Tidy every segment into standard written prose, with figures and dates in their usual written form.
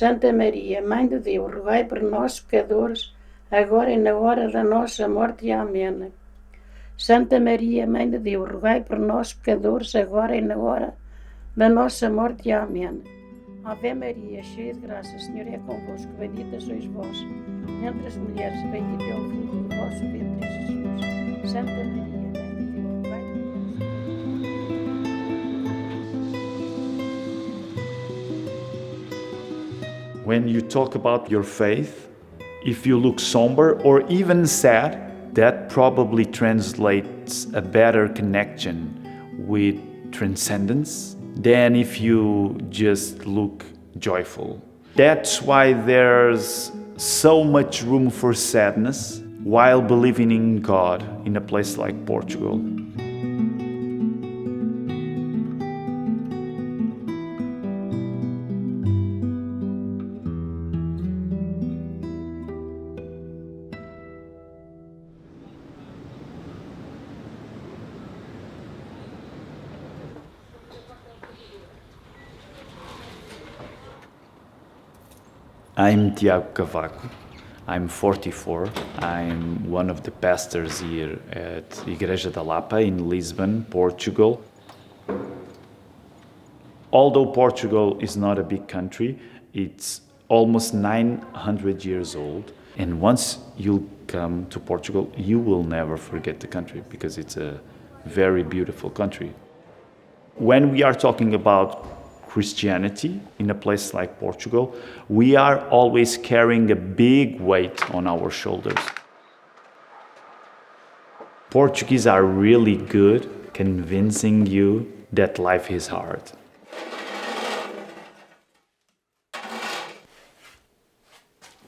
Santa Maria, Mãe de Deus, rogai por nós, pecadores, agora e na hora da nossa morte. Amém. Santa Maria, Mãe de Deus, rogai por nós, pecadores, agora e na hora da nossa morte. Amém. Ave Maria, cheia de graça, o Senhor é convosco, bendita sois vós entre as mulheres, bendito é o fruto do vosso ventre, Jesus. Santa Maria, Mãe de Deus, rogai por nós. When you talk about your faith, if you look somber or even sad, that probably translates a better connection with transcendence than if you just look joyful. That's why there's so much room for sadness while believing in God in a place like Portugal. I'm Tiago. I'm 44. I'm one of the pastors here at Igreja da Lapa in Lisbon, Portugal. Although Portugal is not a big country, it's almost 900 years old. And once you come to Portugal, you will never forget the country because it's a very beautiful country. When we are talking about Christianity in a place like Portugal, we are always carrying a big weight on our shoulders. Portuguese are really good convincing you that life is hard.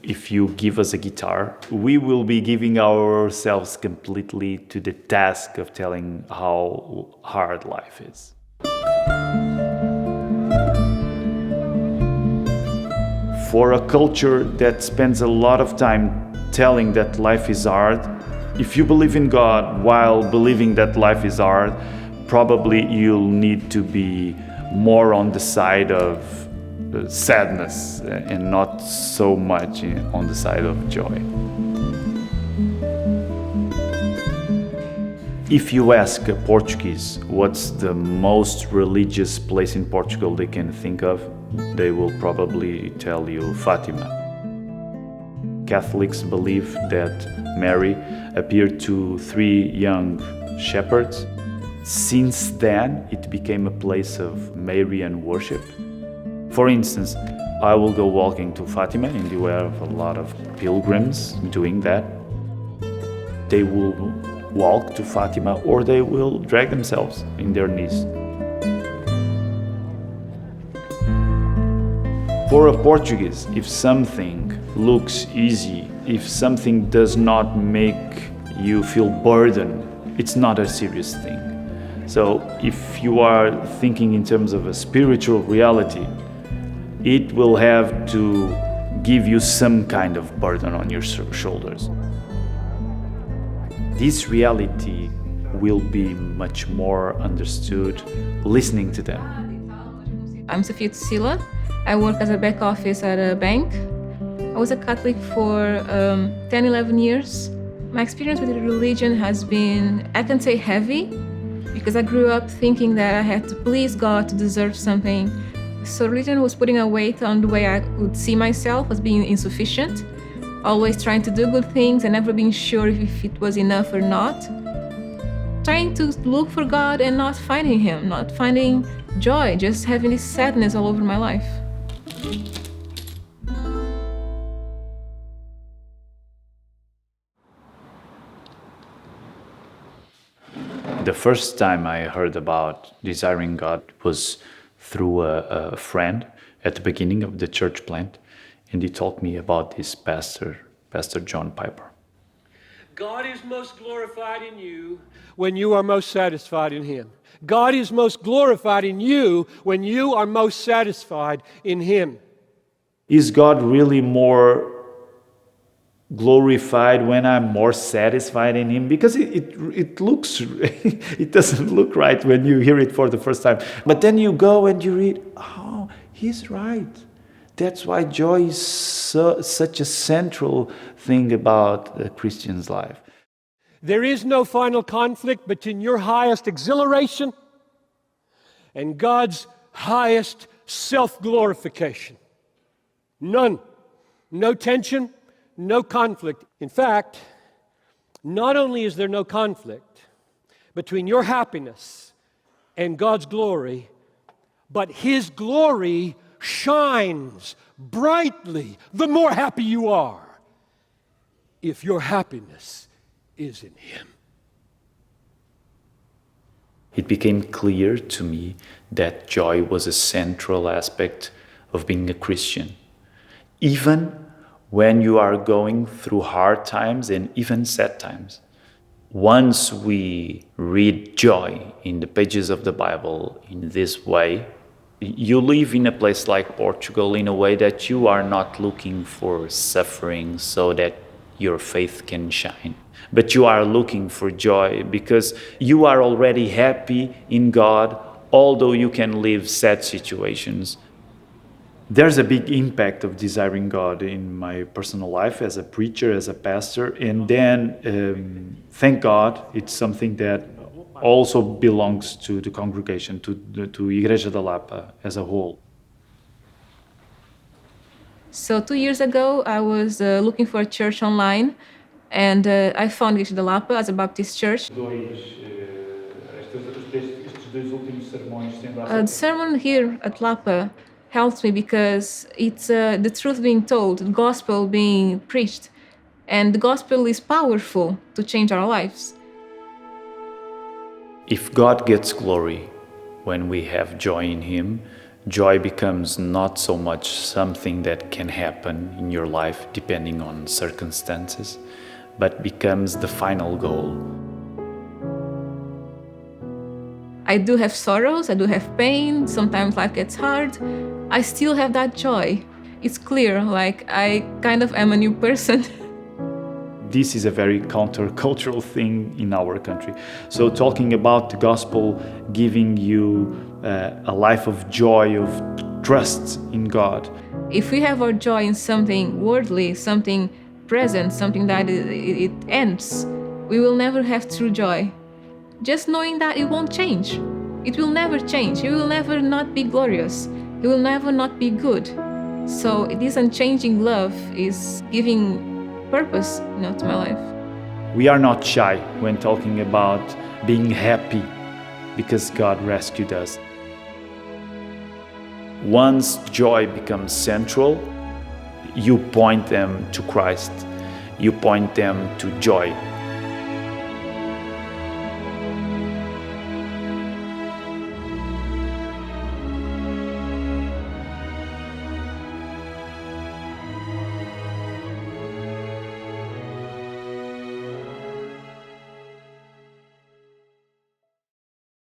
If you give us a guitar, we will be giving ourselves completely to the task of telling how hard life is. For a culture that spends a lot of time telling that life is hard, if you believe in God while believing that life is hard, probably you'll need to be more on the side of sadness and not so much on the side of joy. If you ask a Portuguese what's the most religious place in Portugal they can think of, they will probably tell you Fatima. Catholics believe that Mary appeared to 3 young shepherds. Since then, it became a place of Marian worship. For instance, I will go walking to Fatima, and you have a lot of pilgrims doing that. They will walk to Fatima or they will drag themselves in their knees. For a Portuguese, if something looks easy, if something does not make you feel burdened, it's not a serious thing. So if you are thinking in terms of a spiritual reality, it will have to give you some kind of burden on your shoulders. This reality will be much more understood listening to them. I'm Sofia Tsila. I work as a back office at a bank. I was a Catholic for 10, 11 years. My experience with religion has been, I can say, heavy, because I grew up thinking that I had to please God to deserve something. So religion was putting a weight on the way I would see myself as being insufficient, always trying to do good things and never being sure if it was enough or not. Trying to look for God and not finding Him, not finding joy, just having this sadness all over my life. The first time I heard about desiring God was through a friend at the beginning of the church plant, and he told me about this Pastor John Piper. God is most glorified in you when you are most satisfied in Him. God is most glorified in you when you are most satisfied in Him. Is God really more glorified when I'm more satisfied in Him? Because it looks, it doesn't look right when you hear it for the first time. But then you go and you read, oh, He's right. That's why joy is such a central thing about the Christian's life. There is no final conflict between your highest exhilaration and God's highest self-glorification. None. No tension, no conflict. In fact, not only is there no conflict between your happiness and God's glory, but His glory shines brightly the more happy you are, if your happiness is in Him. It became clear to me that joy was a central aspect of being a Christian. Even when you are going through hard times and even sad times. Once we read joy in the pages of the Bible in this way, you live in a place like Portugal in a way that you are not looking for suffering so that your faith can shine. But you are looking for joy because you are already happy in God, although you can live sad situations. There's a big impact of desiring God in my personal life as a preacher, as a pastor, and then, thank God, it's something that also belongs to the congregation, to Igreja da Lapa as a whole. So 2 years ago, I was looking for a church online, and I found Igreja da Lapa as a Baptist church. The sermon here at Lapa helps me because it's the truth being told, the gospel being preached, and the gospel is powerful to change our lives. If God gets glory when we have joy in Him, joy becomes not so much something that can happen in your life depending on circumstances, but becomes the final goal. I do have sorrows, I do have pain, sometimes life gets hard. I still have that joy. It's clear, like I kind of am a new person. This is a very countercultural thing in our country. So talking about the gospel giving you a life of joy, of trust in God. If we have our joy in something worldly, something present, something that it ends, we will never have true joy. Just knowing that it won't change. It will never change. It will never not be glorious. It will never not be good. So this unchanging love is giving purpose, to my life. We are not shy when talking about being happy because God rescued us. Once joy becomes central, you point them to Christ. You point them to joy.